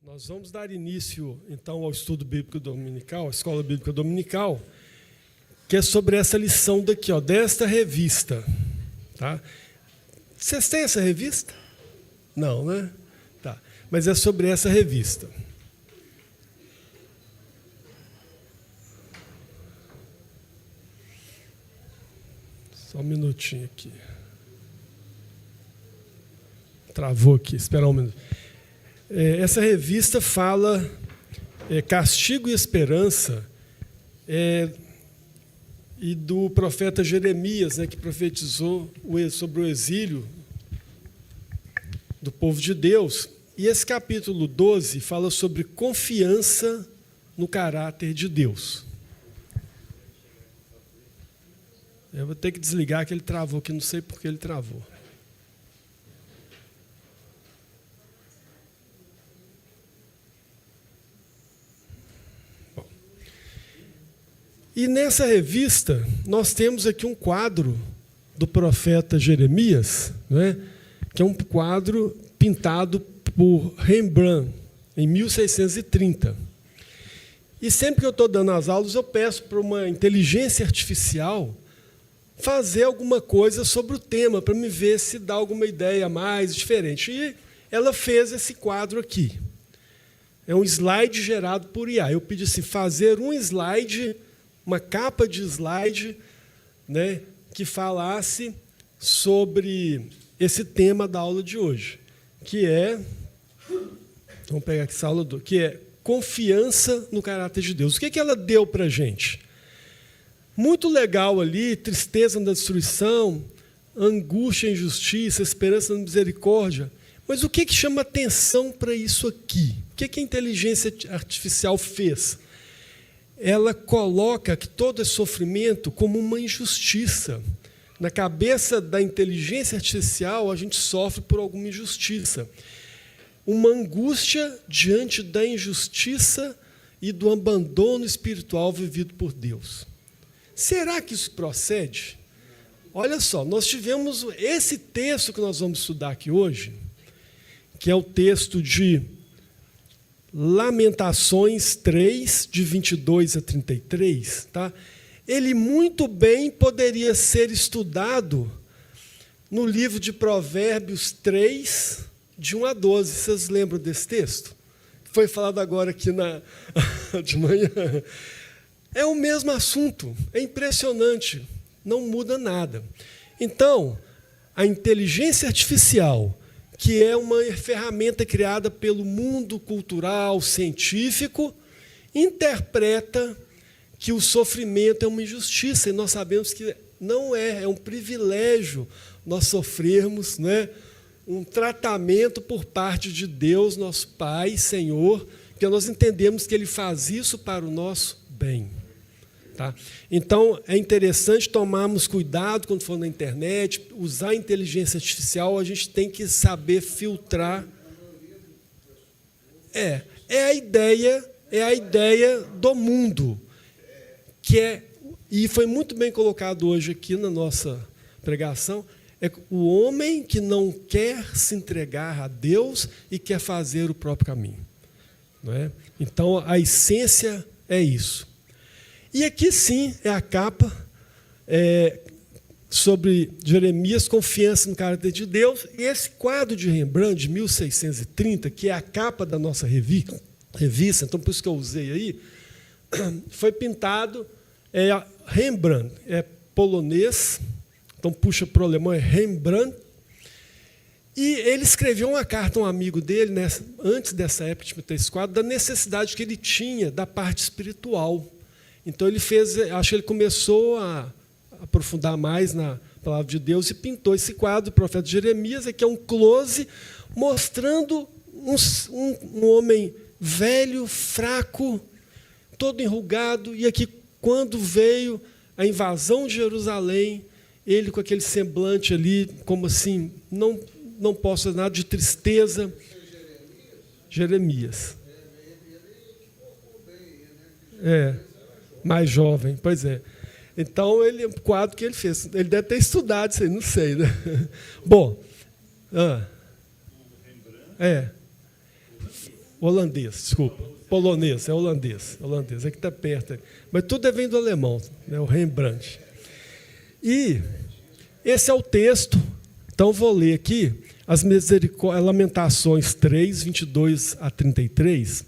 Nós vamos dar início, então, ao estudo bíblico dominical, a escola bíblica dominical, que é sobre essa lição daqui, ó, desta revista. Tá? Vocês têm essa revista? Não, né? Tá. Mas é sobre essa revista. Só um minutinho aqui. Travou aqui, espera um minuto. Essa revista fala Castigo e Esperança, e do profeta Jeremias, né, que profetizou sobre o exílio do povo de Deus. E esse capítulo 12 fala sobre confiança no caráter de Deus. Eu vou ter que desligar que ele travou, que não sei por que ele travou. E nessa revista, nós temos aqui um quadro do profeta Jeremias, né, que é um quadro pintado por Rembrandt, em 1630. E sempre que eu estou dando as aulas, eu peço para uma inteligência artificial fazer alguma coisa sobre o tema, para me ver se dá alguma ideia mais diferente. E ela fez esse quadro aqui. É um slide gerado por IA. Eu pedi assim, fazer um slide, uma capa de slide, né, que falasse sobre esse tema da aula de hoje, que é, vamos pegar aqui essa aula, que é confiança no caráter de Deus. O que ela deu para a gente? Muito legal ali, tristeza na destruição, angústia e injustiça, esperança na misericórdia. Mas o que chama atenção para isso aqui? O que a inteligência artificial fez? Ela coloca que todo esse sofrimento como uma injustiça. Na cabeça da inteligência artificial, a gente sofre por alguma injustiça. Uma angústia diante da injustiça e do abandono espiritual vivido por Deus. Será que isso procede? Olha só, nós tivemos esse texto que nós vamos estudar aqui hoje, que é o texto de Lamentações 3, de 22 a 33, tá? Ele muito bem poderia ser estudado no livro de Provérbios 3, de 1 a 12. Vocês lembram desse texto? Foi falado agora aqui de manhã. É o mesmo assunto, é impressionante, não muda nada. Então, a inteligência artificial, que é uma ferramenta criada pelo mundo cultural, científico, interpreta que o sofrimento é uma injustiça, e nós sabemos que não é um privilégio nós sofrermos, né, um tratamento por parte de Deus, nosso Pai, Senhor, porque nós entendemos que Ele faz isso para o nosso bem. Tá? Então, é interessante tomarmos cuidado quando for na internet, usar a inteligência artificial, a gente tem que saber filtrar. É a ideia do mundo, e foi muito bem colocado hoje aqui na nossa pregação, é o homem que não quer se entregar a Deus e quer fazer o próprio caminho. Não é? Então, a essência é isso. E aqui, sim, é a capa sobre Jeremias, confiança no caráter de Deus. E esse quadro de Rembrandt, de 1630, que é a capa da nossa revista, então por isso que eu usei aí, foi pintado, Rembrandt, é polonês, então puxa para o alemão, é Rembrandt. E ele escreveu uma carta a um amigo dele, antes dessa época de pintar esse quadro, da necessidade que ele tinha da parte espiritual. Então, acho que ele começou a aprofundar mais na palavra de Deus e pintou esse quadro do profeta Jeremias, que é um close, mostrando um homem velho, fraco, todo enrugado, e aqui, quando veio a invasão de Jerusalém, ele com aquele semblante ali, como assim, não posso fazer nada, de tristeza. Jeremias. Mais jovem, pois é. Então, o quadro que ele fez, ele deve ter estudado isso aí, não sei, né? Bom, Holandês, desculpa. Polonês, é holandês. Holandês, é que está perto. Mas tudo vem do alemão, né, o Rembrandt. E esse é o texto. Então, vou ler aqui as Lamentações 3, 22 a 33.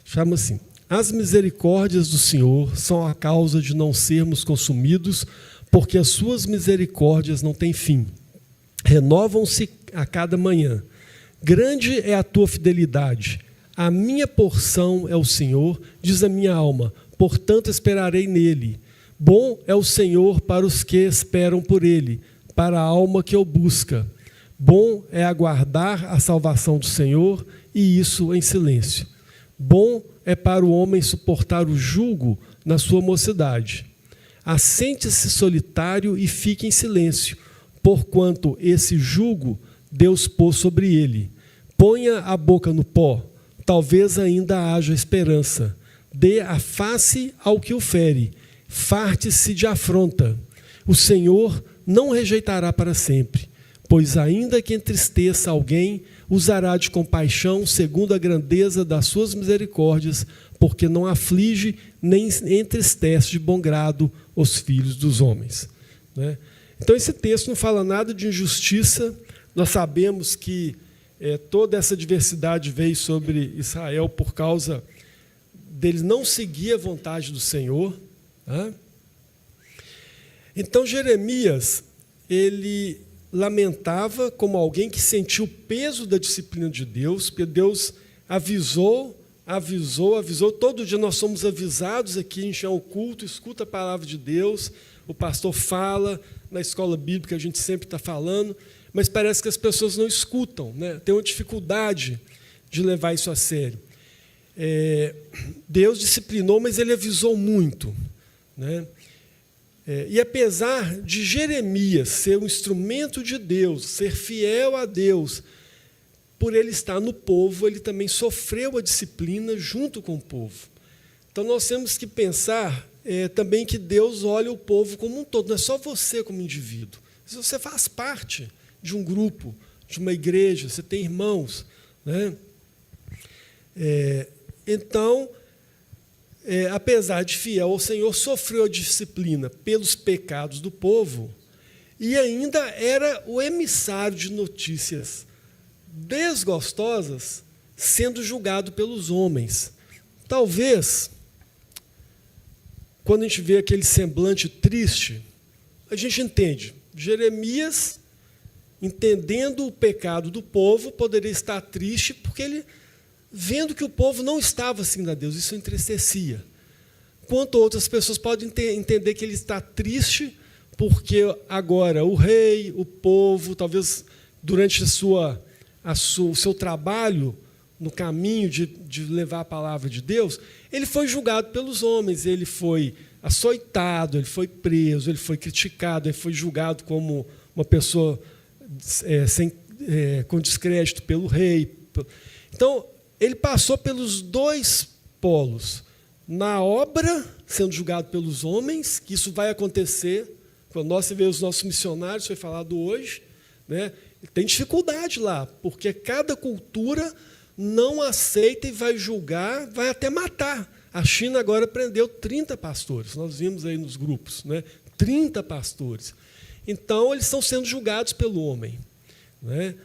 Chama assim: as misericórdias do Senhor são a causa de não sermos consumidos, porque as suas misericórdias não têm fim. Renovam-se a cada manhã. Grande é a tua fidelidade. A minha porção é o Senhor, diz a minha alma, portanto esperarei nele. Bom é o Senhor para os que esperam por ele, para a alma que o busca. Bom é aguardar a salvação do Senhor, e isso em silêncio. Bom é para o homem suportar o jugo na sua mocidade. Assente-se solitário e fique em silêncio, porquanto esse jugo Deus pôs sobre ele. Ponha a boca no pó, talvez ainda haja esperança. Dê a face ao que o fere, farte-se de afronta. O Senhor não rejeitará para sempre, pois ainda que entristeça alguém, usará de compaixão segundo a grandeza das suas misericórdias, porque não aflige nem entristece de bom grado os filhos dos homens. Né? Então, esse texto não fala nada de injustiça. Nós sabemos que toda essa diversidade veio sobre Israel por causa deles não seguir a vontade do Senhor. Tá? Então, Jeremias, ele lamentava como alguém que sentiu o peso da disciplina de Deus, porque Deus avisou. Todo dia nós somos avisados aqui, a gente é um culto, escuta a palavra de Deus, o pastor fala, na escola bíblica a gente sempre está falando, mas parece que as pessoas não escutam, né? Tem uma dificuldade de levar isso a sério. Deus disciplinou, mas ele avisou muito. Né? E apesar de Jeremias ser um instrumento de Deus, ser fiel a Deus, por ele estar no povo, ele também sofreu a disciplina junto com o povo. Então, nós temos que pensar também que Deus olha o povo como um todo, não é só você como indivíduo. Você faz parte de um grupo, de uma igreja, você tem irmãos. Né? Então, apesar de fiel ao Senhor, sofreu a disciplina pelos pecados do povo e ainda era o emissário de notícias desgostosas, sendo julgado pelos homens. Talvez, quando a gente vê aquele semblante triste, a gente entende. Jeremias, entendendo o pecado do povo, poderia estar triste, porque ele, vendo que o povo não estava seguindo a Deus, isso entristecia. Quanto outras pessoas podem entender que ele está triste, porque agora o rei, o povo, talvez durante o seu trabalho no caminho de levar a palavra de Deus, ele foi julgado pelos homens, ele foi açoitado, ele foi preso, ele foi criticado, ele foi julgado como uma pessoa com descrédito pelo rei. Então, ele passou pelos dois polos. Na obra, sendo julgado pelos homens, que isso vai acontecer, quando nós vemos os nossos missionários, foi falado hoje, né? Tem dificuldade lá, porque cada cultura não aceita e vai julgar, vai até matar. A China agora prendeu 30 pastores, nós vimos aí nos grupos, né? 30 pastores. Então, eles estão sendo julgados pelo homem. Né?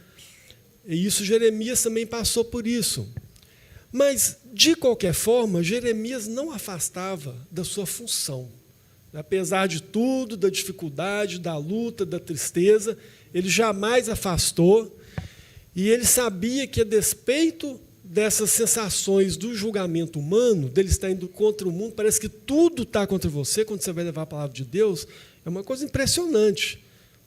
E isso, Jeremias também passou por isso. Mas, de qualquer forma, Jeremias não afastava da sua função. Apesar de tudo, da dificuldade, da luta, da tristeza, ele jamais afastou. E ele sabia que, a despeito dessas sensações do julgamento humano, dele estar indo contra o mundo, parece que tudo está contra você quando você vai levar a palavra de Deus, é uma coisa impressionante.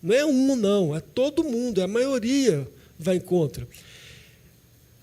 Não é um, não, é todo mundo, a maioria vai contra.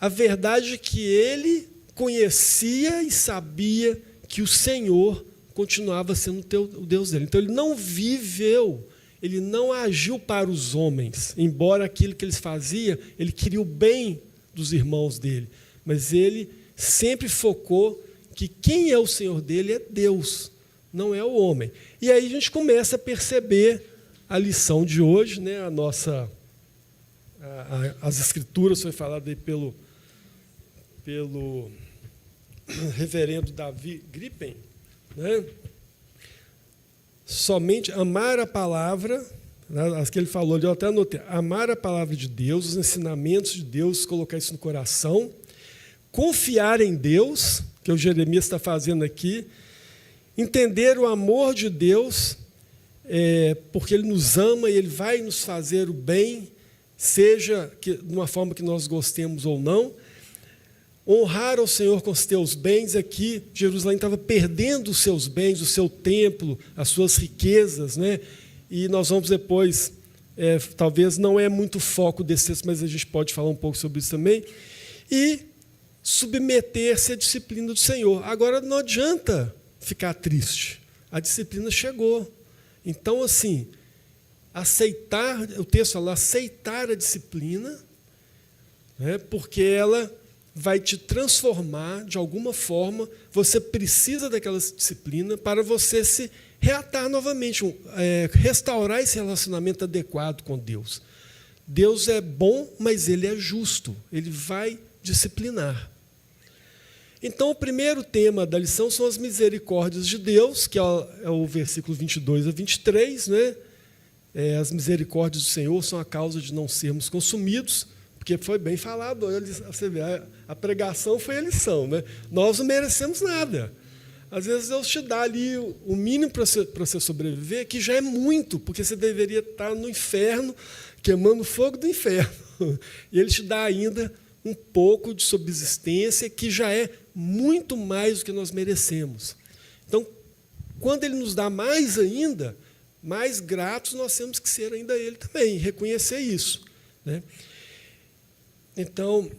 A verdade é que ele conhecia e sabia que o Senhor continuava sendo o Deus dele. Então, ele não viveu, ele não agiu para os homens, embora aquilo que eles faziam, ele queria o bem dos irmãos dele. Mas ele sempre focou que quem é o Senhor dele é Deus, não é o homem. E aí a gente começa a perceber a lição de hoje, né? As Escrituras foi falada aí pelo reverendo Davi Gripen, né? Somente amar a palavra, né, as que ele falou, eu até anotei, amar a palavra de Deus, os ensinamentos de Deus, colocar isso no coração, confiar em Deus, que o Jeremias está fazendo aqui, entender o amor de Deus, porque Ele nos ama e Ele vai nos fazer o bem, seja de uma forma que nós gostemos ou não. Honrar ao Senhor com os teus bens. Aqui, Jerusalém estava perdendo os seus bens, o seu templo, as suas riquezas, né? E nós vamos depois, talvez não é muito foco desse texto, mas a gente pode falar um pouco sobre isso também. E submeter-se à disciplina do Senhor. Agora, não adianta ficar triste. A disciplina chegou. Então, assim, aceitar, o texto fala, aceitar a disciplina, né, porque ela vai te transformar de alguma forma. Você precisa daquela disciplina para você se reatar novamente, restaurar esse relacionamento adequado com Deus. Deus é bom, mas Ele é justo. Ele vai disciplinar. Então, o primeiro tema da lição são as misericórdias de Deus, que é o versículo 22 a 23. Né? As misericórdias do Senhor são a causa de não sermos consumidos, porque foi bem falado, você vê, a pregação foi a lição. Né? Nós não merecemos nada. Às vezes Deus te dá ali o mínimo para você sobreviver, que já é muito, porque você deveria estar no inferno, queimando o fogo do inferno. E Ele te dá ainda um pouco de subsistência, que já é muito mais do que nós merecemos. Então, quando Ele nos dá mais ainda, mais gratos nós temos que ser ainda a Ele também, reconhecer isso. Né? Então,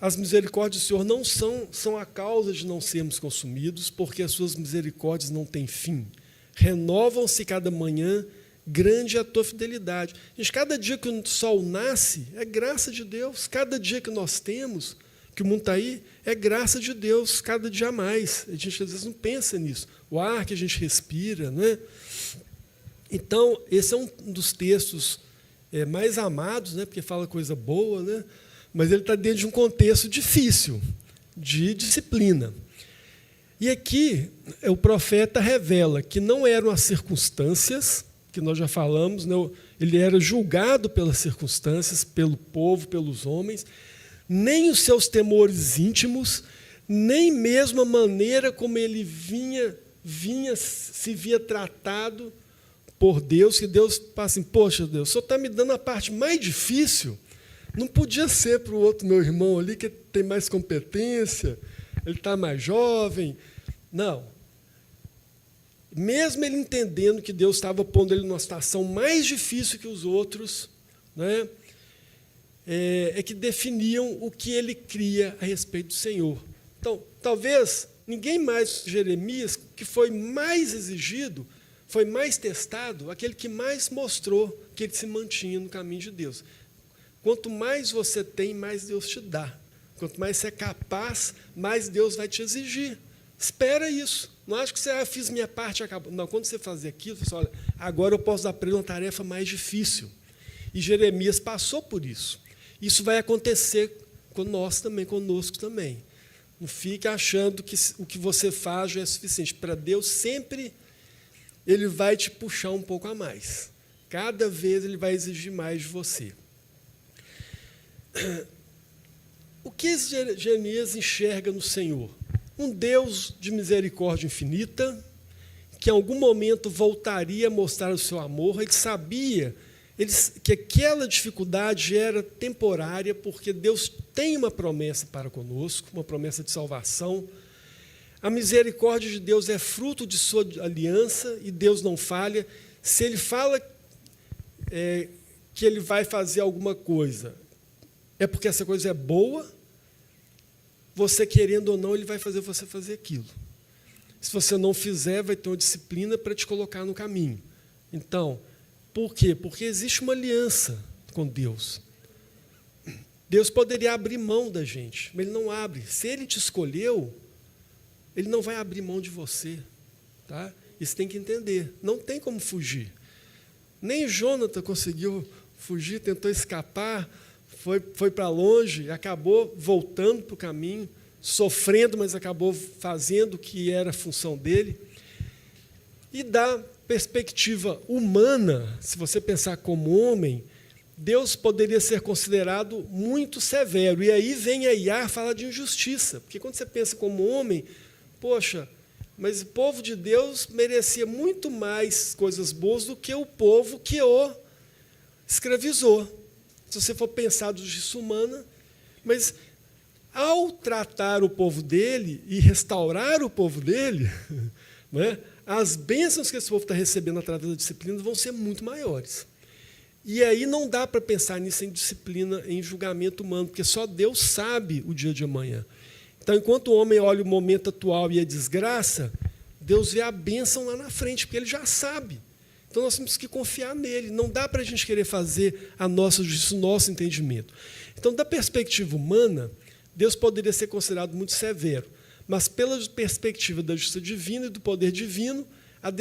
as misericórdias do Senhor não são a causa de não sermos consumidos, porque as suas misericórdias não têm fim. Renovam-se cada manhã, grande é a tua fidelidade. Gente, cada dia que o sol nasce, é graça de Deus. Cada dia que nós temos, que o mundo está aí, é graça de Deus, cada dia a mais. A gente às vezes não pensa nisso. O ar que a gente respira, né? Então, esse é um dos textos mais amados, né? Porque fala coisa boa, né? Mas ele está dentro de um contexto difícil, de disciplina. E aqui, o profeta revela que não eram as circunstâncias, que nós já falamos, né? Ele era julgado pelas circunstâncias, pelo povo, pelos homens, nem os seus temores íntimos, nem mesmo a maneira como ele se via tratado por Deus, que Deus fala assim, poxa, Deus, o Senhor está me dando a parte mais difícil, não podia ser para o outro meu irmão ali, que tem mais competência, ele está mais jovem. Não. Mesmo ele entendendo que Deus estava pondo ele numa situação mais difícil que os outros, né, que definiam o que ele cria a respeito do Senhor. Então, talvez ninguém mais, Jeremias, que foi mais exigido, foi mais testado, aquele que mais mostrou que ele se mantinha no caminho de Deus. Quanto mais você tem, mais Deus te dá. Quanto mais você é capaz, mais Deus vai te exigir. Espera isso. Não acho que você fiz minha parte, acabou. Não, quando você fazer aquilo, você fala, olha, agora eu posso dar para ele uma tarefa mais difícil. E Jeremias passou por isso. Isso vai acontecer com nós também, conosco também. Não fique achando que o que você faz já é suficiente. Para Deus, sempre Ele vai te puxar um pouco a mais. Cada vez Ele vai exigir mais de você. O que Jeremias enxerga no Senhor? Um Deus de misericórdia infinita, que em algum momento voltaria a mostrar o seu amor. Ele sabia que aquela dificuldade era temporária, porque Deus tem uma promessa para conosco, uma promessa de salvação. A misericórdia de Deus é fruto de sua aliança, e Deus não falha. Se Ele fala que Ele vai fazer alguma coisa, é porque essa coisa é boa, você querendo ou não, Ele vai fazer você fazer aquilo. Se você não fizer, vai ter uma disciplina para te colocar no caminho. Então, por quê? Porque existe uma aliança com Deus. Deus poderia abrir mão da gente, mas Ele não abre. Se Ele te escolheu, Ele não vai abrir mão de você. Tá? Isso tem que entender. Não tem como fugir. Nem Jonathan conseguiu fugir, tentou escapar, foi para longe, acabou voltando para o caminho. sofrendo, mas acabou fazendo o que era a função dele. E da perspectiva humana, se você pensar como homem, Deus poderia ser considerado muito severo. E aí vem a Iar falar de injustiça. Porque quando você pensa como homem, poxa, mas o povo de Deus merecia muito mais coisas boas do que o povo que o escravizou. Se você for pensar de justiça humana, mas ao tratar o povo dele e restaurar o povo dele, né, as bênçãos que esse povo está recebendo através da disciplina vão ser muito maiores. E aí não dá para pensar nisso em disciplina, em julgamento humano, porque só Deus sabe o dia de amanhã. Então, enquanto o homem olha o momento atual e a desgraça, Deus vê a bênção lá na frente, porque Ele já sabe. Então, nós temos que confiar nele. Não dá para a gente querer fazer a nossa justiça, o nosso entendimento. Então, da perspectiva humana, Deus poderia ser considerado muito severo. Mas, pela perspectiva da justiça divina e do poder divino, a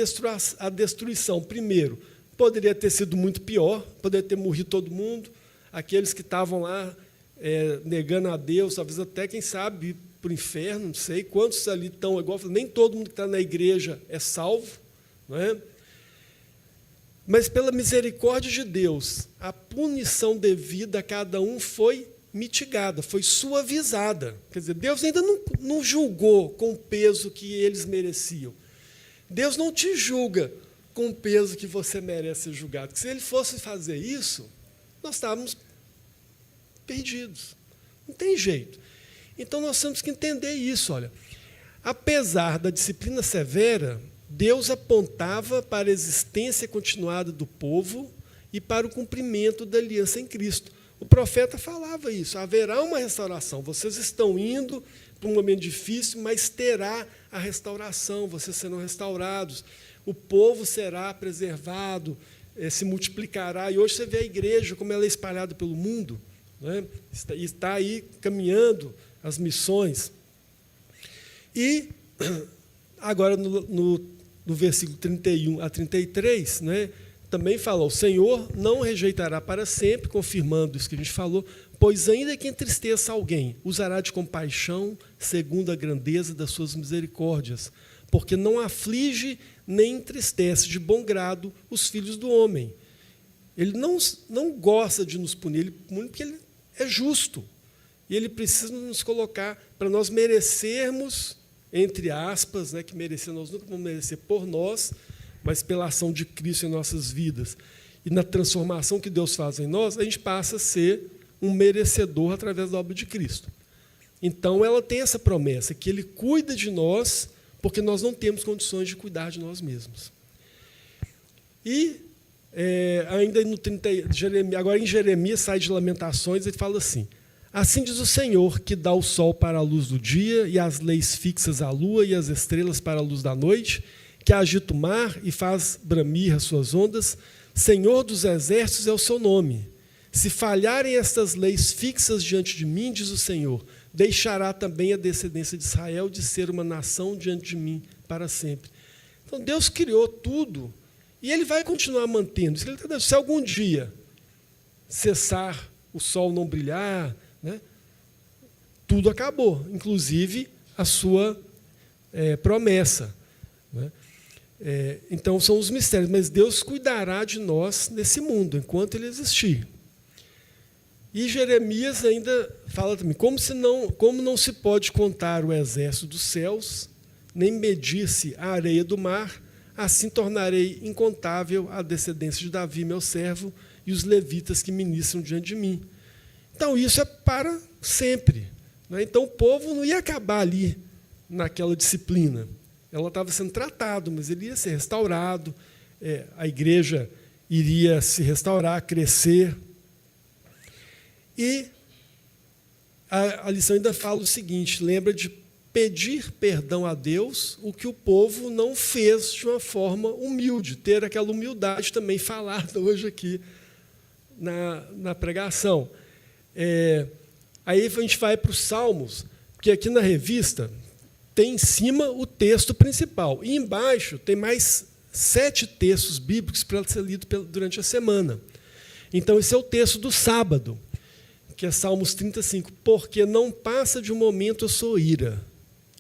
destruição, primeiro, poderia ter sido muito pior, poderia ter morrido todo mundo, aqueles que estavam lá negando a Deus, talvez até, quem sabe, ir para o inferno, não sei quantos ali estão, igual, nem todo mundo que está na igreja é salvo, não é? Mas, pela misericórdia de Deus, a punição devida a cada um foi mitigada, foi suavizada. Quer dizer, Deus ainda não julgou com o peso que eles mereciam. Deus não te julga com o peso que você merece ser julgado. Porque se Ele fosse fazer isso, nós estávamos perdidos. Não tem jeito. Então, nós temos que entender isso. Olha, apesar da disciplina severa, Deus apontava para a existência continuada do povo e para o cumprimento da aliança em Cristo. O profeta falava isso, haverá uma restauração. Vocês estão indo para um momento difícil, mas terá a restauração, vocês serão restaurados. O povo será preservado, se multiplicará. E hoje você vê a igreja, como ela é espalhada pelo mundo, né? Está aí caminhando as missões. E, agora, no versículo 31 a 33, né, também fala, o Senhor não rejeitará para sempre, confirmando isso que a gente falou, pois ainda que entristeça alguém, usará de compaixão, segundo a grandeza das suas misericórdias, porque não aflige nem entristece de bom grado os filhos do homem. Ele não gosta de nos punir, ele pune porque ele é justo. E ele precisa nos colocar para nós merecermos, entre aspas, né, que merecer, nós nunca vamos merecer por nós, mas pela ação de Cristo em nossas vidas. E na transformação que Deus faz em nós, a gente passa a ser um merecedor através da obra de Cristo. Então, ela tem essa promessa, que Ele cuida de nós, porque nós não temos condições de cuidar de nós mesmos. E, ainda no 30, agora em Jeremias, sai de Lamentações, ele fala assim, assim diz o Senhor, que dá o sol para a luz do dia, e as leis fixas à lua, e as estrelas para a luz da noite, que agita o mar e faz bramir as suas ondas, Senhor dos exércitos é o seu nome. Se falharem estas leis fixas diante de mim, diz o Senhor, deixará também a descendência de Israel de ser uma nação diante de mim para sempre. Então, Deus criou tudo e Ele vai continuar mantendo. Se algum dia cessar o sol não brilhar, né, tudo acabou, inclusive a sua promessa. Né? Então, são os mistérios, mas Deus cuidará de nós nesse mundo, enquanto Ele existir. E Jeremias ainda fala também, como não se pode contar o exército dos céus, nem medir-se a areia do mar, assim tornarei incontável a descendência de Davi, meu servo, e os levitas que ministram diante de mim. Então, isso é para sempre. Né? Então, o povo não ia acabar ali, naquela disciplina. Ela estava sendo tratada, mas ele ia ser restaurado, a igreja iria se restaurar, crescer. E a lição ainda fala o seguinte, lembra de pedir perdão a Deus, o que o povo não fez de uma forma humilde, ter aquela humildade também falada hoje aqui na pregação. Aí a gente vai para os Salmos, porque aqui na revista tem em cima o texto principal, e embaixo tem mais 7 textos bíblicos para ser lido durante a semana. Então, esse é o texto do sábado. que é Salmos 35, porque não passa de um momento a sua ira,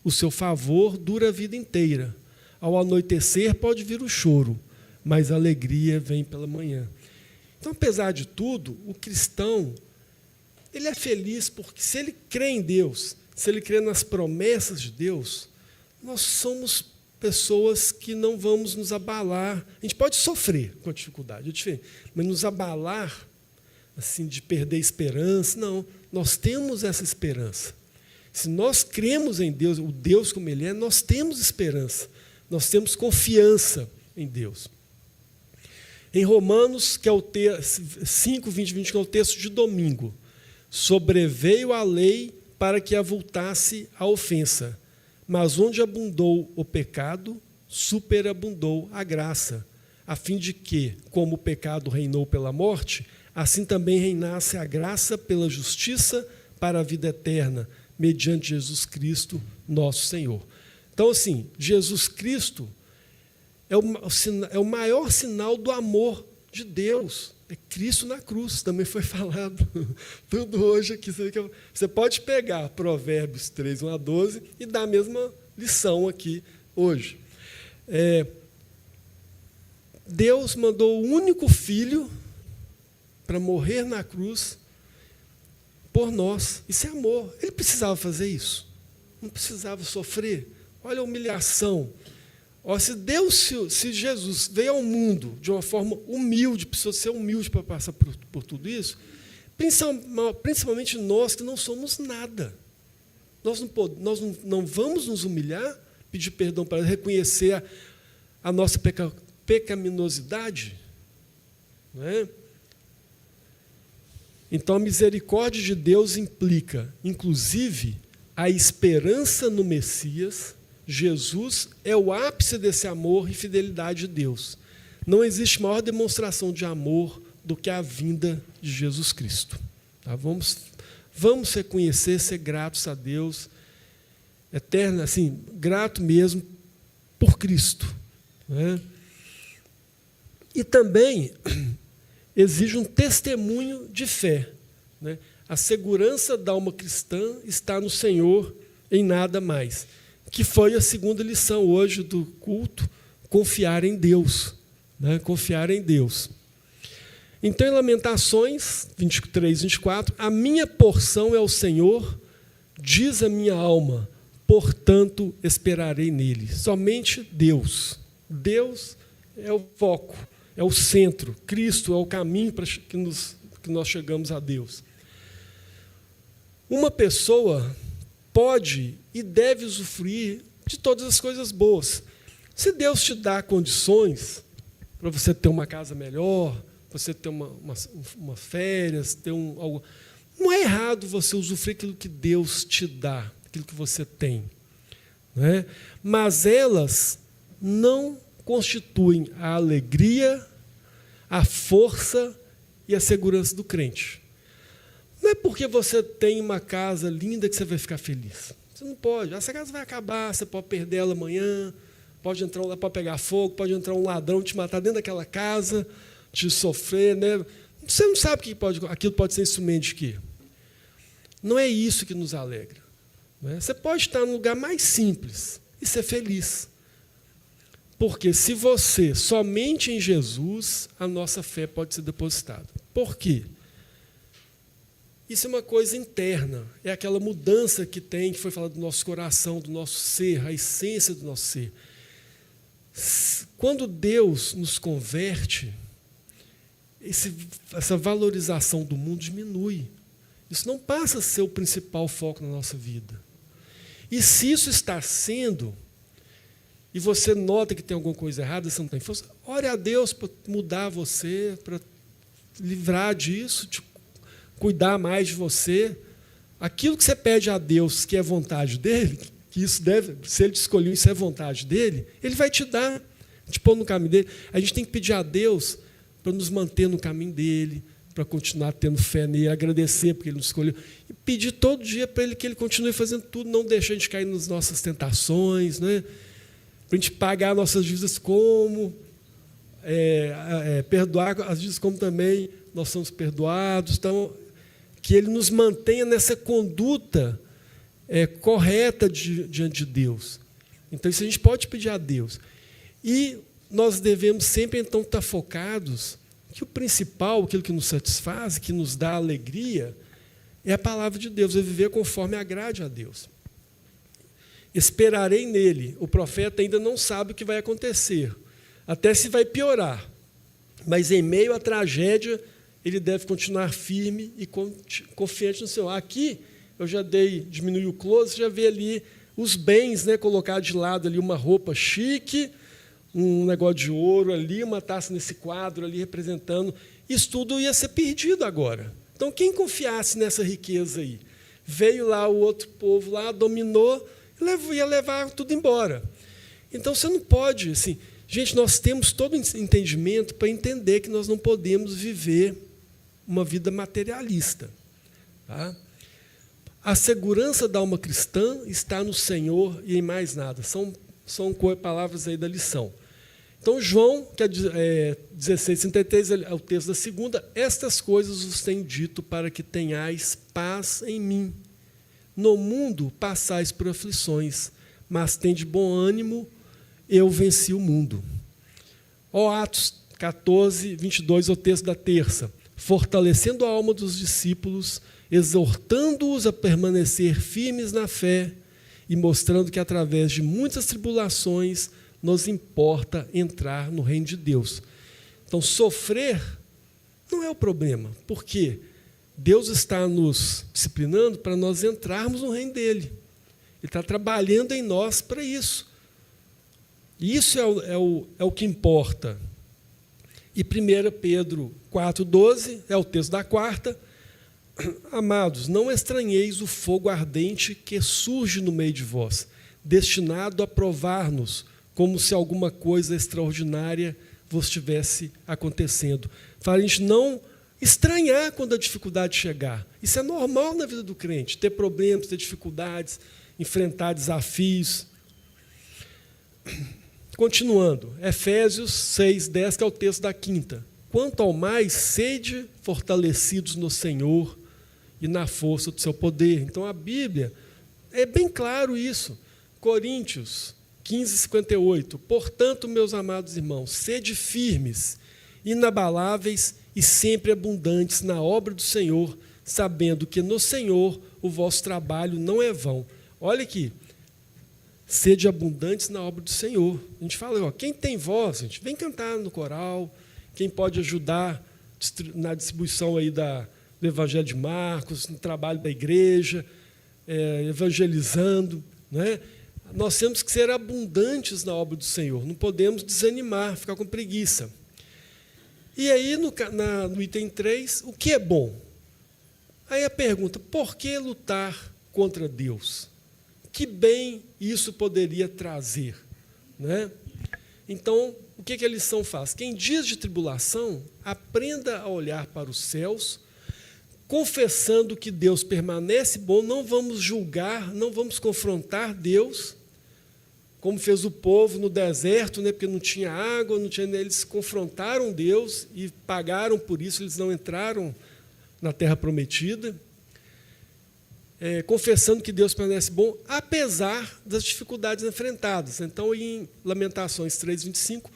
o seu favor dura a vida inteira. Ao anoitecer pode vir o choro, mas a alegria vem pela manhã. Então, apesar de tudo, o cristão, ele é feliz porque se ele crê em Deus, se ele crê nas promessas de Deus, nós somos pessoas que não vamos nos abalar. A gente pode sofrer com a dificuldade, é diferente, mas nos abalar, assim, de perder a esperança, não. Nós temos essa esperança. Se nós cremos em Deus, o Deus como Ele é, nós temos esperança. Nós temos confiança em Deus. Em Romanos, que é o 5, 20, 20, que é o texto de domingo, sobreveio a lei para que avultasse a ofensa, mas onde abundou o pecado, superabundou a graça, a fim de que, como o pecado reinou pela morte, assim também reinasse a graça pela justiça para a vida eterna, mediante Jesus Cristo, nosso Senhor. Então, assim, Jesus Cristo é o maior sinal do amor de Deus. É Cristo na cruz, também foi falado tudo hoje aqui. Você pode pegar Provérbios 3, 1 a 12 e dar a mesma lição aqui hoje. Deus mandou o único Filho para morrer na cruz por nós. Isso é amor. Ele precisava fazer isso. Não precisava sofrer. Olha a humilhação. Se Jesus veio ao mundo de uma forma humilde, precisou ser humilde para passar por tudo isso, principalmente nós que não somos nada. Nós não vamos nos humilhar, pedir perdão para reconhecer a nossa pecaminosidade. Não é? Então, a misericórdia de Deus implica, inclusive, a esperança no Messias. Jesus é o ápice desse amor e fidelidade de Deus. Não existe maior demonstração de amor do que a vinda de Jesus Cristo. Tá? Vamos reconhecer, ser gratos a Deus, eterno, assim, grato mesmo por Cristo. Né? E também exige um testemunho de fé. Né? A segurança da alma cristã está no Senhor, em nada mais. Que foi a segunda lição hoje do culto, confiar em Deus. Né? Confiar em Deus. Então, em Lamentações 23, 24, a minha porção é o Senhor, diz a minha alma, portanto esperarei nele. Somente Deus. Deus é o foco, é o centro. Cristo é o caminho para que nós chegamos a Deus. Uma pessoa pode e deve usufruir de todas as coisas boas. Se Deus te dá condições para você ter uma casa melhor, você ter uma férias, ter algo, não é errado você usufruir aquilo que Deus te dá, aquilo que você tem. Né? Mas elas não constituem a alegria, a força e a segurança do crente. Não é porque você tem uma casa linda que você vai ficar feliz. Você não pode. Essa casa vai acabar, você pode perder ela amanhã, pode pegar fogo, pode entrar um ladrão te matar dentro daquela casa, te sofrer. Né? Você não sabe que aquilo pode ser instrumento de quê. Não é isso que nos alegra. Né? Você pode estar num lugar mais simples e ser feliz. Porque se você, somente em Jesus, a nossa fé pode ser depositada. Por quê? Isso é uma coisa interna, é aquela mudança que foi falado do nosso coração, do nosso ser, a essência do nosso ser. Quando Deus nos converte, essa valorização do mundo diminui. Isso não passa a ser o principal foco na nossa vida. E se isso está sendo, e você nota que tem alguma coisa errada, você não tem força, ore a Deus para mudar você, para livrar disso, cuidar mais de você. Aquilo que você pede a Deus, que é vontade dele, que isso se ele te escolheu, isso é vontade dele, ele vai te dar, te pôr no caminho dele. A gente tem que pedir a Deus para nos manter no caminho dele, para continuar tendo fé nele, agradecer porque ele nos escolheu, e pedir todo dia para ele que ele continue fazendo tudo, não deixar a gente cair nas nossas tentações, né? Para a gente pagar nossas dívidas perdoar as dívidas como também nós somos perdoados. Então, que Ele nos mantenha nessa conduta correta diante de Deus. Então, isso a gente pode pedir a Deus. E nós devemos sempre, então, estar focados que o principal, aquilo que nos satisfaz, que nos dá alegria, é a palavra de Deus, é viver conforme agrade a Deus. Esperarei nele. O profeta ainda não sabe o que vai acontecer, até se vai piorar. Mas, em meio à tragédia, ele deve continuar firme e confiante no Senhor. Aqui, eu já diminui o close, já vê ali os bens, né, colocar de lado ali uma roupa chique, um negócio de ouro ali, uma taça nesse quadro ali representando. Isso tudo ia ser perdido agora. Então, quem confiasse nessa riqueza aí? Veio lá o outro povo lá, dominou, ia levar tudo embora. Então, você não pode, assim... Gente, nós temos todo o entendimento para entender que nós não podemos viver uma vida materialista. Tá? A segurança da alma cristã está no Senhor e em mais nada. São palavras aí da lição. Então, João, que é 16:33, é o texto da segunda, estas coisas vos tenho dito para que tenhais paz em mim. No mundo passais por aflições, mas tende bom ânimo, eu venci o mundo. Atos 14:22, é o texto da terça. Fortalecendo a alma dos discípulos, exortando-os a permanecer firmes na fé e mostrando que, através de muitas tribulações, nos importa entrar no reino de Deus. Então, sofrer não é o problema, porque Deus está nos disciplinando para nós entrarmos no reino dele. Ele está trabalhando em nós para isso. E isso é o que importa. E 1 Pedro 4:12, é o texto da quarta. Amados, não estranheis o fogo ardente que surge no meio de vós, destinado a provar-nos, como se alguma coisa extraordinária vos estivesse acontecendo. Para a gente não estranhar quando a dificuldade chegar. Isso é normal na vida do crente, ter problemas, ter dificuldades, enfrentar desafios. Continuando, Efésios 6:10, que é o texto da quinta. Quanto ao mais, sede fortalecidos no Senhor e na força do seu poder. Então, a Bíblia, é bem claro isso. Coríntios 15:58. Portanto, meus amados irmãos, sede firmes, inabaláveis e sempre abundantes na obra do Senhor, sabendo que no Senhor o vosso trabalho não é vão. Olha aqui. Sede abundantes na obra do Senhor. A gente fala, quem tem voz, gente, vem cantar no coral, quem pode ajudar na distribuição aí do Evangelho de Marcos, no trabalho da igreja, evangelizando. Né? Nós temos que ser abundantes na obra do Senhor, não podemos desanimar, ficar com preguiça. E aí, no item 3, o que é bom? Aí a pergunta, por que lutar contra Deus? Que bem isso poderia trazer? Né? Então, o que a lição faz? Que em dias de tribulação, aprenda a olhar para os céus, confessando que Deus permanece bom, não vamos julgar, não vamos confrontar Deus, como fez o povo no deserto, né, porque não tinha água, eles confrontaram Deus e pagaram por isso, eles não entraram na terra prometida. Confessando que Deus permanece bom, apesar das dificuldades enfrentadas. Então, em Lamentações 3:25,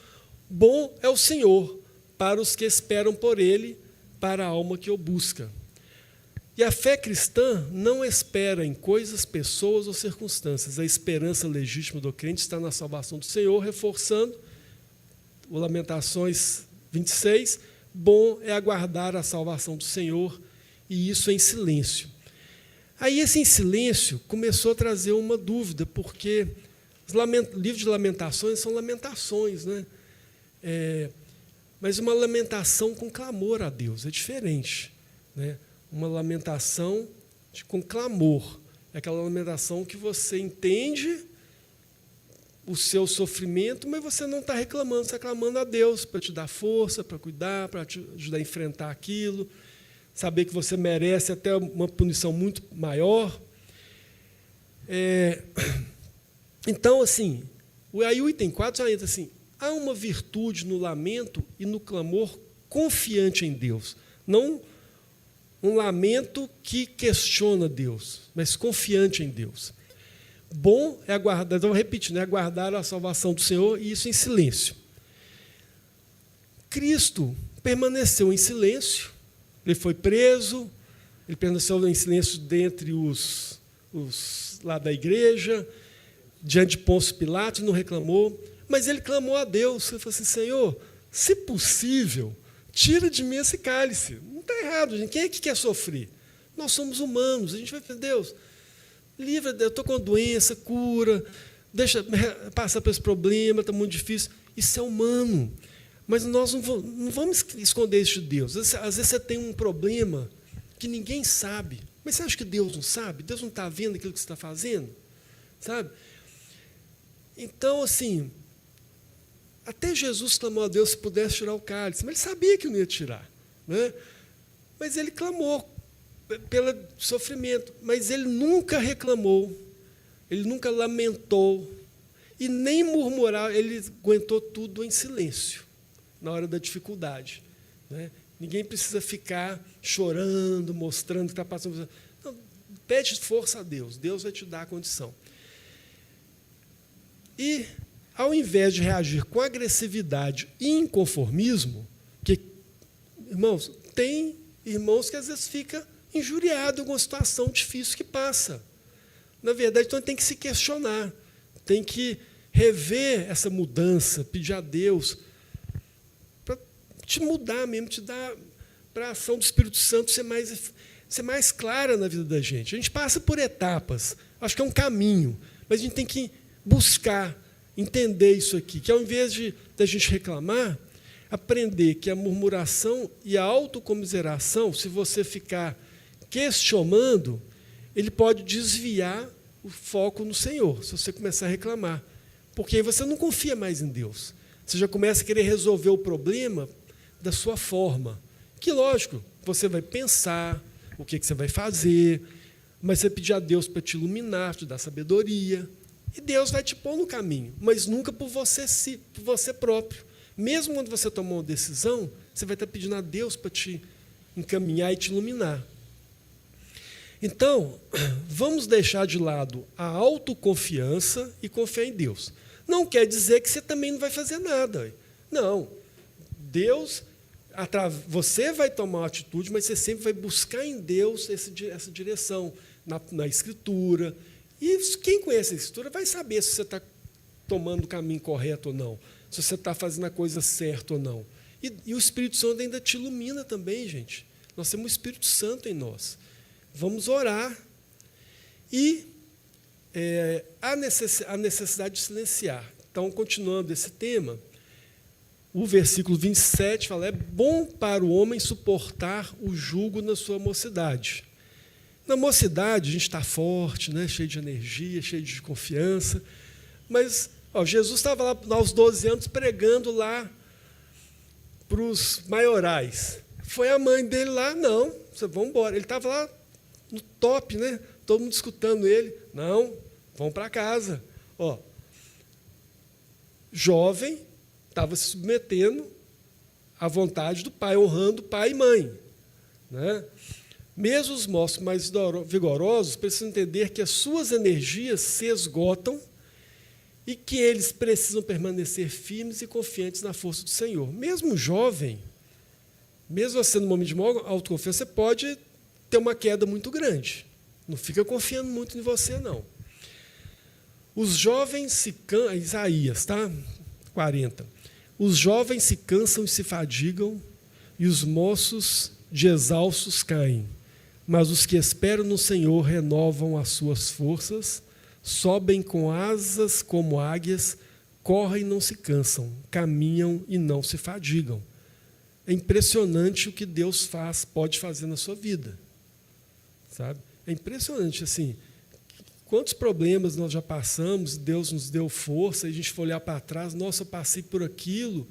bom é o Senhor para os que esperam por Ele, para a alma que o busca. E a fé cristã não espera em coisas, pessoas ou circunstâncias. A esperança legítima do crente está na salvação do Senhor, reforçando o Lamentações 26, bom é aguardar a salvação do Senhor, e isso em silêncio. Aí, esse em silêncio começou a trazer uma dúvida, porque os livros de lamentações são lamentações, né? Mas uma lamentação com clamor a Deus, é diferente. Né? Uma lamentação com clamor, é aquela lamentação que você entende o seu sofrimento, mas você não está reclamando, você está clamando a Deus para te dar força, para cuidar, para te ajudar a enfrentar aquilo, saber que você merece até uma punição muito maior. Então, assim, aí o item 4 já entra assim, há uma virtude no lamento e no clamor confiante em Deus. Não um lamento que questiona Deus, mas confiante em Deus. Bom é aguardar, então repetindo, é aguardar a salvação do Senhor, e isso em silêncio. Cristo permaneceu em silêncio, ele foi preso, ele permaneceu em silêncio dentre os lá da igreja, diante de Pôncio Pilatos, não reclamou, mas ele clamou a Deus, ele falou assim: Senhor, se possível, tira de mim esse cálice. Não está errado, gente. Quem é que quer sofrer? Nós somos humanos, a gente vai falar: Deus, livra, eu estou com uma doença, cura, deixa passar por esse problema, está muito difícil. Isso é humano, mas nós não vamos esconder isso de Deus. Às vezes você tem um problema que ninguém sabe, mas você acha que Deus não sabe? Deus não está vendo aquilo que você está fazendo? Sabe? Então, assim, até Jesus clamou a Deus se pudesse tirar o cálice, mas ele sabia que não ia tirar, né? Mas ele clamou pelo sofrimento, mas ele nunca reclamou, ele nunca lamentou, e nem murmurar, ele aguentou tudo em silêncio, na hora da dificuldade, né? Ninguém precisa ficar chorando, mostrando que está passando. Não, pede força a Deus, Deus vai te dar a condição. E, ao invés de reagir com agressividade e inconformismo, que, irmãos, tem irmãos que às vezes fica injuriado em alguma situação difícil que passa. Na verdade, então, tem que se questionar, tem que rever essa mudança, pedir a Deus para te mudar mesmo, te dar para a ação do Espírito Santo ser mais clara na vida da gente. A gente passa por etapas, acho que é um caminho, mas a gente tem que buscar entender isso aqui, que ao invés da gente reclamar, aprender que a murmuração e a autocomiseração, se você ficar questionando, ele pode desviar o foco no Senhor, se você começar a reclamar. Porque aí você não confia mais em Deus. Você já começa a querer resolver o problema da sua forma. Que, lógico, você vai pensar o que você vai fazer, mas você pedir a Deus para te iluminar, te dar sabedoria, e Deus vai te pôr no caminho, mas nunca por você próprio. Mesmo quando você tomou uma decisão, você vai estar pedindo a Deus para te encaminhar e te iluminar. Então, vamos deixar de lado a autoconfiança e confiar em Deus. Não quer dizer que você também não vai fazer nada. Não. Deus, você vai tomar uma atitude, mas você sempre vai buscar em Deus essa direção, na Escritura. E quem conhece a Escritura vai saber se você está tomando o caminho correto ou não, se você está fazendo a coisa certa ou não. E o Espírito Santo ainda te ilumina também, gente. Nós temos o Espírito Santo em nós. Vamos orar. E a necessidade de silenciar. Então, continuando esse tema, o versículo 27 fala: é bom para o homem suportar o jugo na sua mocidade. Na mocidade, a gente está forte, né? Cheio de energia, cheio de confiança. Mas Jesus estava lá aos 12 anos pregando lá para os maiorais. Foi a mãe dele lá? Não, vamos embora. Ele estava lá no top, né? Todo mundo escutando ele. Não, vão para casa. Jovem, estava se submetendo à vontade do pai, honrando pai e mãe, né? Mesmo os moços mais vigorosos precisam entender que as suas energias se esgotam e que eles precisam permanecer firmes e confiantes na força do Senhor. Mesmo jovem, mesmo você no momento de maior autoconfiança, você pode ter uma queda muito grande. Não fica confiando muito em você, não. Os jovens se cansam, Isaías, tá? 40. Os jovens se cansam e se fadigam, e os moços de exaustos caem. Mas os que esperam no Senhor renovam as suas forças, sobem com asas como águias, correm e não se cansam, caminham e não se fadigam. É impressionante o que Deus pode fazer na sua vida. Sabe? É impressionante, assim, quantos problemas nós já passamos, Deus nos deu força, e a gente foi olhar para trás, nossa, eu passei por aquilo,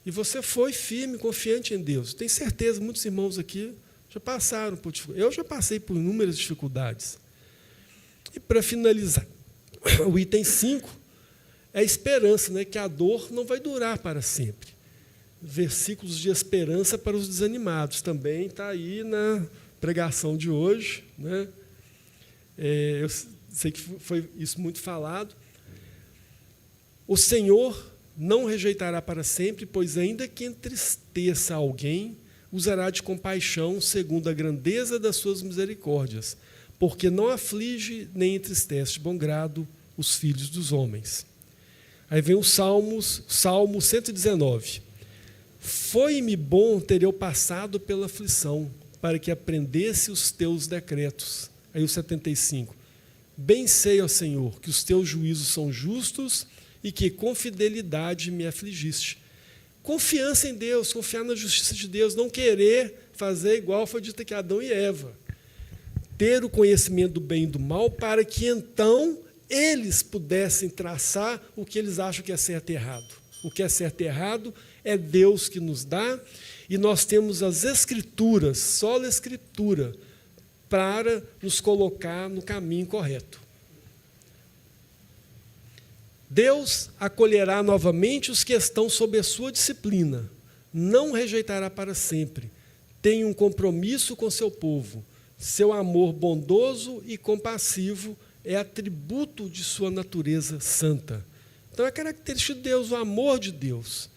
e você foi firme, confiante em Deus. Tenho certeza, muitos irmãos aqui já passaram por dificuldades. Eu já passei por inúmeras dificuldades. E, para finalizar, o item 5 é a esperança, né, que a dor não vai durar para sempre. Versículos de esperança para os desanimados, também está aí pregação de hoje, né? Eu sei que foi isso muito falado. O Senhor não rejeitará para sempre, pois ainda que entristeça alguém, usará de compaixão segundo a grandeza das suas misericórdias, porque não aflige nem entristece de bom grado os filhos dos homens. Aí vem o Salmo 119. Foi-me bom ter eu passado pela aflição, para que aprendesse os teus decretos. Aí o 75. Bem sei, ó Senhor, que os teus juízos são justos e que com fidelidade me afligiste. Confiança em Deus, confiar na justiça de Deus, não querer fazer igual foi dito aqui Adão e Eva. Ter o conhecimento do bem e do mal para que então eles pudessem traçar o que eles acham que é certo e errado. O que é certo e errado é Deus que nos dá, e nós temos as Escrituras, só a Escritura, para nos colocar no caminho correto. Deus acolherá novamente os que estão sob a sua disciplina, não rejeitará para sempre. Tem um compromisso com seu povo. Seu amor bondoso e compassivo é atributo de sua natureza santa. Então é característica de Deus, o amor de Deus.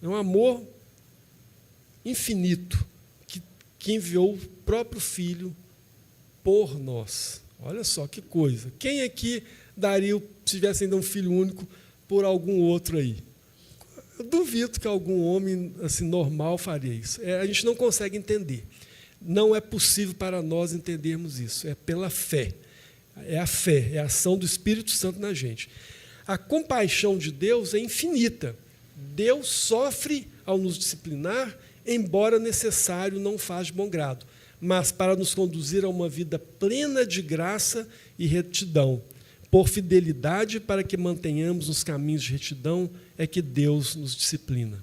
É um amor infinito, que enviou o próprio Filho por nós. Olha só que coisa. Quem aqui daria, se tivesse ainda um filho único, por algum outro aí? Eu duvido que algum homem assim, normal faria isso. A gente não consegue entender. Não é possível para nós entendermos isso. É pela fé. É a fé, é a ação do Espírito Santo na gente. A compaixão de Deus é infinita. Deus sofre ao nos disciplinar, embora necessário, não faz de bom grado, mas para nos conduzir a uma vida plena de graça e retidão. Por fidelidade, para que mantenhamos os caminhos de retidão, é que Deus nos disciplina.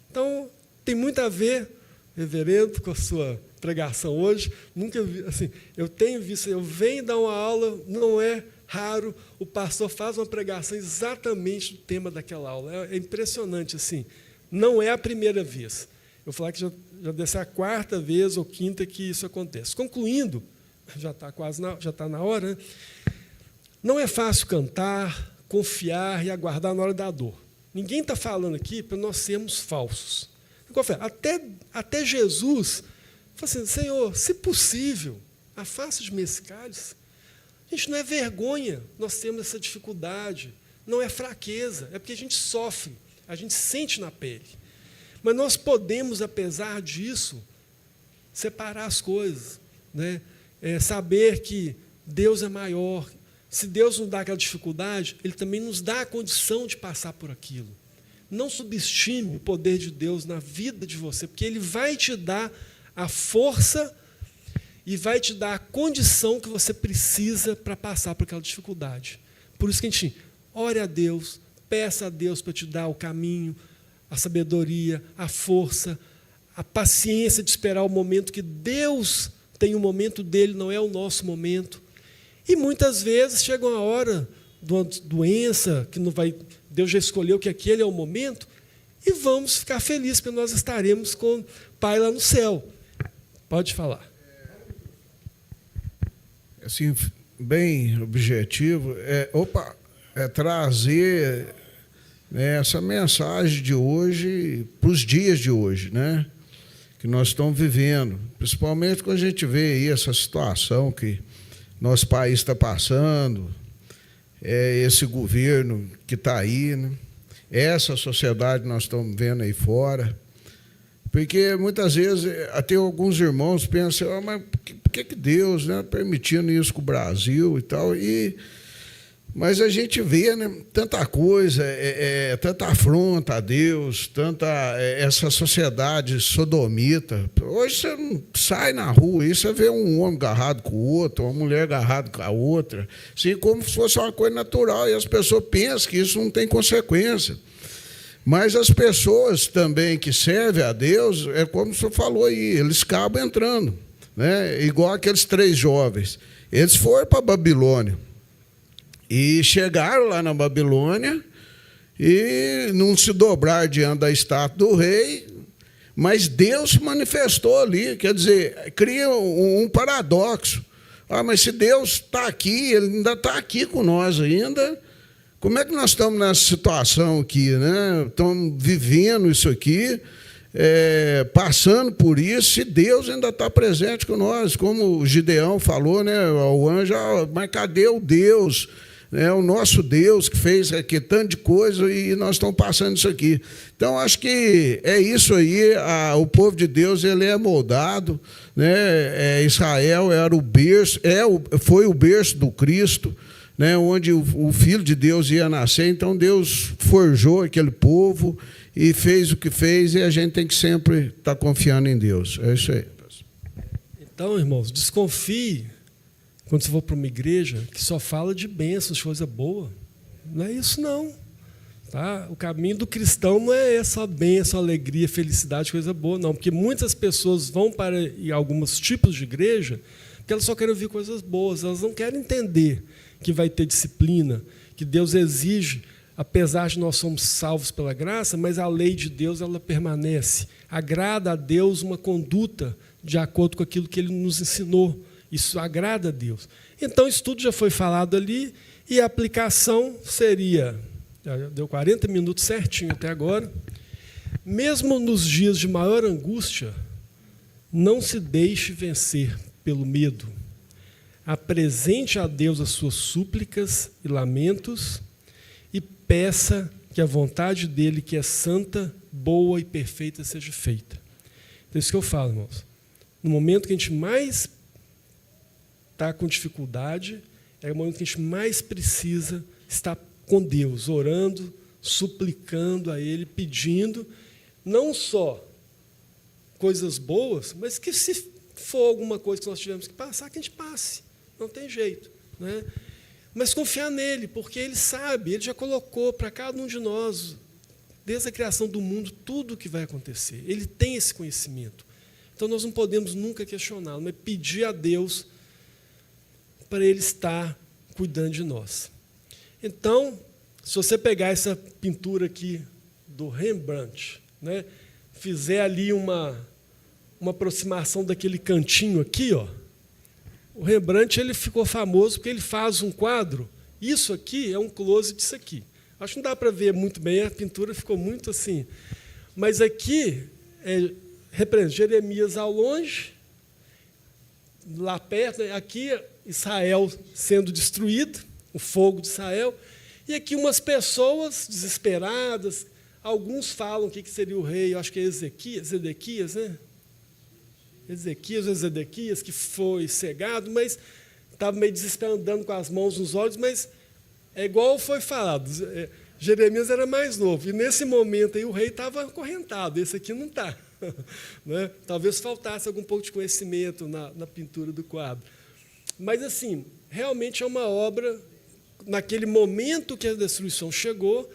Então, tem muito a ver, reverendo, com a sua pregação hoje. Nunca vi, assim, eu tenho visto, eu venho dar uma aula, não é raro, o pastor faz uma pregação exatamente do tema daquela aula. É impressionante, assim. Não é a primeira vez. Eu vou falar que já deve ser a quarta vez ou quinta que isso acontece. Concluindo, já está na hora, né? Não é fácil cantar, confiar e aguardar na hora da dor. Ninguém está falando aqui para nós sermos falsos. Até Jesus falou assim: Senhor, se possível, afasta de mim esse cálice. Gente, não é vergonha nós temos essa dificuldade, não é fraqueza, é porque a gente sofre, a gente sente na pele. Mas nós podemos, apesar disso, separar as coisas, né? Saber que Deus é maior. Se Deus nos dá aquela dificuldade, Ele também nos dá a condição de passar por aquilo. Não subestime o poder de Deus na vida de você, porque Ele vai te dar a força e vai te dar a condição que você precisa para passar por aquela dificuldade. Por isso que a gente ore a Deus, peça a Deus para te dar o caminho, a sabedoria, a força, a paciência de esperar o momento que Deus tem o momento dele, não é o nosso momento. E muitas vezes chega uma hora de uma doença, que não vai, Deus já escolheu que aquele é o momento, e vamos ficar felizes, porque nós estaremos com o Pai lá no céu. Pode falar. Assim, bem objetivo, é trazer essa mensagem de hoje para os dias de hoje, né? Que nós estamos vivendo, principalmente quando a gente vê aí essa situação que nosso país está passando, esse governo que está aí, né? Essa sociedade que nós estamos vendo aí fora. Porque muitas vezes até alguns irmãos pensam, mas por que Deus, né, permitindo isso com o Brasil e tal? Mas a gente vê, né, tanta coisa, tanta afronta a Deus, tanta essa sociedade sodomita. Hoje você não sai na rua e você vê um homem agarrado com o outro, uma mulher agarrada com a outra, assim, como se fosse uma coisa natural, e as pessoas pensam que isso não tem consequência. Mas as pessoas também que servem a Deus, é como o senhor falou aí, eles acabam entrando, né? Igual aqueles 3 jovens. Eles foram para a Babilônia. E chegaram lá na Babilônia e não se dobraram diante da estátua do rei, Mas Deus se manifestou ali, quer dizer, cria um paradoxo. Mas se Deus está aqui, Ele ainda está aqui com nós ainda, como é que nós estamos nessa situação aqui, né? Estamos vivendo isso aqui, passando por isso, se Deus ainda está presente com nós, como o Gideão falou, né, ao anjo, mas cadê o Deus? O nosso Deus que fez aqui tanto de coisa e nós estamos passando isso aqui. Então, acho que é isso aí, o povo de Deus ele é moldado, né? Israel era o berço, foi o berço do Cristo, né? Onde o Filho de Deus ia nascer. Então, Deus forjou aquele povo e fez o que fez, e a gente tem que sempre estar confiando em Deus. É isso aí. Então, irmãos, desconfie quando você for para uma igreja que só fala de bênçãos, coisa boa. Não é isso, não. Tá? O caminho do cristão não é essa bênção, alegria, felicidade, coisa boa, não. Porque muitas pessoas vão para alguns tipos de igreja porque elas só querem ouvir coisas boas, elas não querem entender que vai ter disciplina, que Deus exige, apesar de nós somos salvos pela graça, mas a lei de Deus ela permanece. Agrada a Deus uma conduta de acordo com aquilo que Ele nos ensinou. Isso agrada a Deus. Então, isso tudo já foi falado ali, e a aplicação seria, já deu 40 minutos certinho até agora, mesmo nos dias de maior angústia, não se deixe vencer pelo medo. Apresente a Deus as suas súplicas e lamentos e peça que a vontade dEle, que é santa, boa e perfeita, seja feita. Então, isso que eu falo, irmãos. No momento que a gente mais está com dificuldade, é o momento que a gente mais precisa estar com Deus, orando, suplicando a Ele, pedindo, não só coisas boas, mas que se for alguma coisa que nós tivemos que passar, que a gente passe, não tem jeito, né? Mas confiar nele, porque Ele sabe, Ele já colocou para cada um de nós, desde a criação do mundo, tudo o que vai acontecer. Ele tem esse conhecimento. Então, nós não podemos nunca questioná-lo, mas pedir a Deus para Ele estar cuidando de nós. Então, se você pegar essa pintura aqui do Rembrandt, né, fizer ali uma aproximação daquele cantinho aqui, ó, o Rembrandt ele ficou famoso porque ele faz um quadro, isso aqui é um close disso aqui. Acho que não dá para ver muito bem, a pintura ficou muito assim. Mas aqui representa Jeremias ao longe, lá perto, aqui Israel sendo destruído, o fogo de Israel, e aqui umas pessoas desesperadas, alguns falam o que seria o rei, eu acho que é Zedequias, né? Ezequias ou Zedequias, que foi cegado, mas estava meio desesperado, andando com as mãos nos olhos, mas é igual foi falado, Jeremias era mais novo, e nesse momento aí o rei estava acorrentado, esse aqui não está. Né? Talvez faltasse algum pouco de conhecimento na pintura do quadro. Mas, assim, realmente é uma obra, naquele momento que a destruição chegou,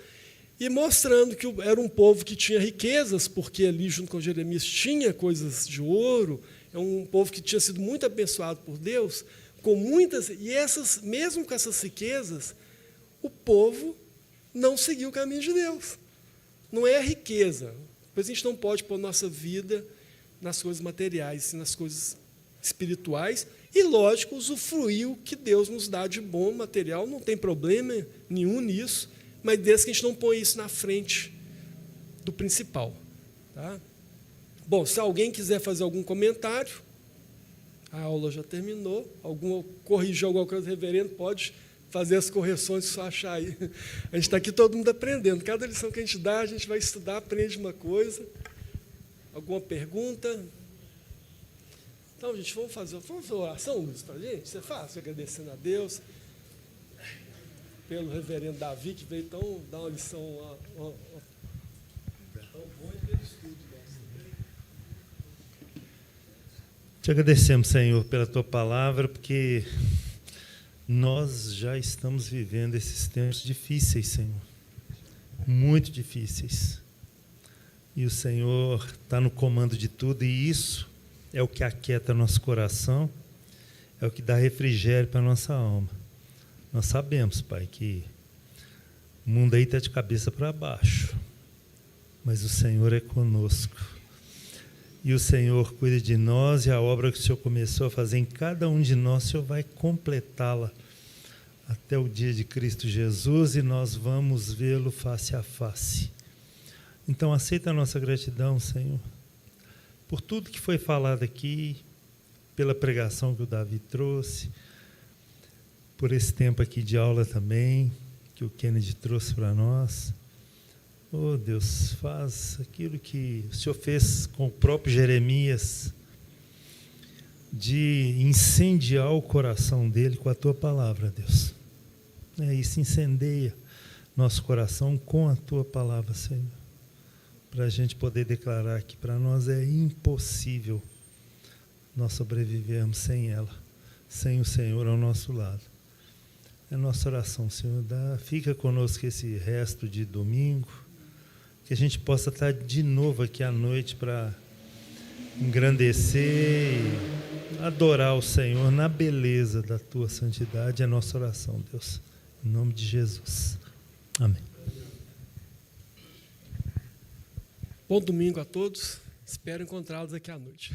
e mostrando que era um povo que tinha riquezas, porque ali, junto com Jeremias, tinha coisas de ouro, é um povo que tinha sido muito abençoado por Deus, com muitas, e mesmo com essas riquezas, o povo não seguiu o caminho de Deus. Não é a riqueza. Pois a gente não pode pôr nossa vida nas coisas materiais, nas coisas espirituais, e, lógico, usufruir o que Deus nos dá de bom material, não tem problema nenhum nisso, mas desde que a gente não põe isso na frente do principal. Tá? Bom, se alguém quiser fazer algum comentário, a aula já terminou, corrigir alguma coisa, reverendo, pode fazer as correções que você achar aí. A gente está aqui todo mundo aprendendo. Cada lição que a gente dá, a gente vai estudar, aprende uma coisa. Alguma pergunta? Então, gente, vamos fazer oração, Luiz, para a gente? Você faz, agradecendo a Deus pelo reverendo Davi, que veio então dar uma lição tão boa e pelo estudo nosso. Te agradecemos, Senhor, pela Tua palavra, porque nós já estamos vivendo esses tempos difíceis, Senhor, muito difíceis. E o Senhor está no comando de tudo, e isso é o que aquieta nosso coração, é o que dá refrigério para a nossa alma. Nós sabemos, Pai, que o mundo aí está de cabeça para baixo, mas o Senhor é conosco. E o Senhor cuida de nós, e a obra que o Senhor começou a fazer em cada um de nós, o Senhor vai completá-la até o dia de Cristo Jesus, e nós vamos vê-lo face a face. Então, aceita a nossa gratidão, Senhor, por tudo que foi falado aqui, pela pregação que o Davi trouxe, por esse tempo aqui de aula também, que o Kennedy trouxe para nós. Oh, Deus, faz aquilo que o Senhor fez com o próprio Jeremias, de incendiar o coração dele com a Tua palavra, Deus. Isso, incendeia nosso coração com a Tua palavra, Senhor, para a gente poder declarar que para nós é impossível nós sobrevivermos sem ela, sem o Senhor ao nosso lado. É a nossa oração, Senhor. Fica conosco esse resto de domingo, que a gente possa estar de novo aqui à noite para engrandecer e adorar o Senhor na beleza da Tua santidade. É a nossa oração, Deus. Em nome de Jesus. Amém. Bom domingo a todos. Espero encontrá-los aqui à noite.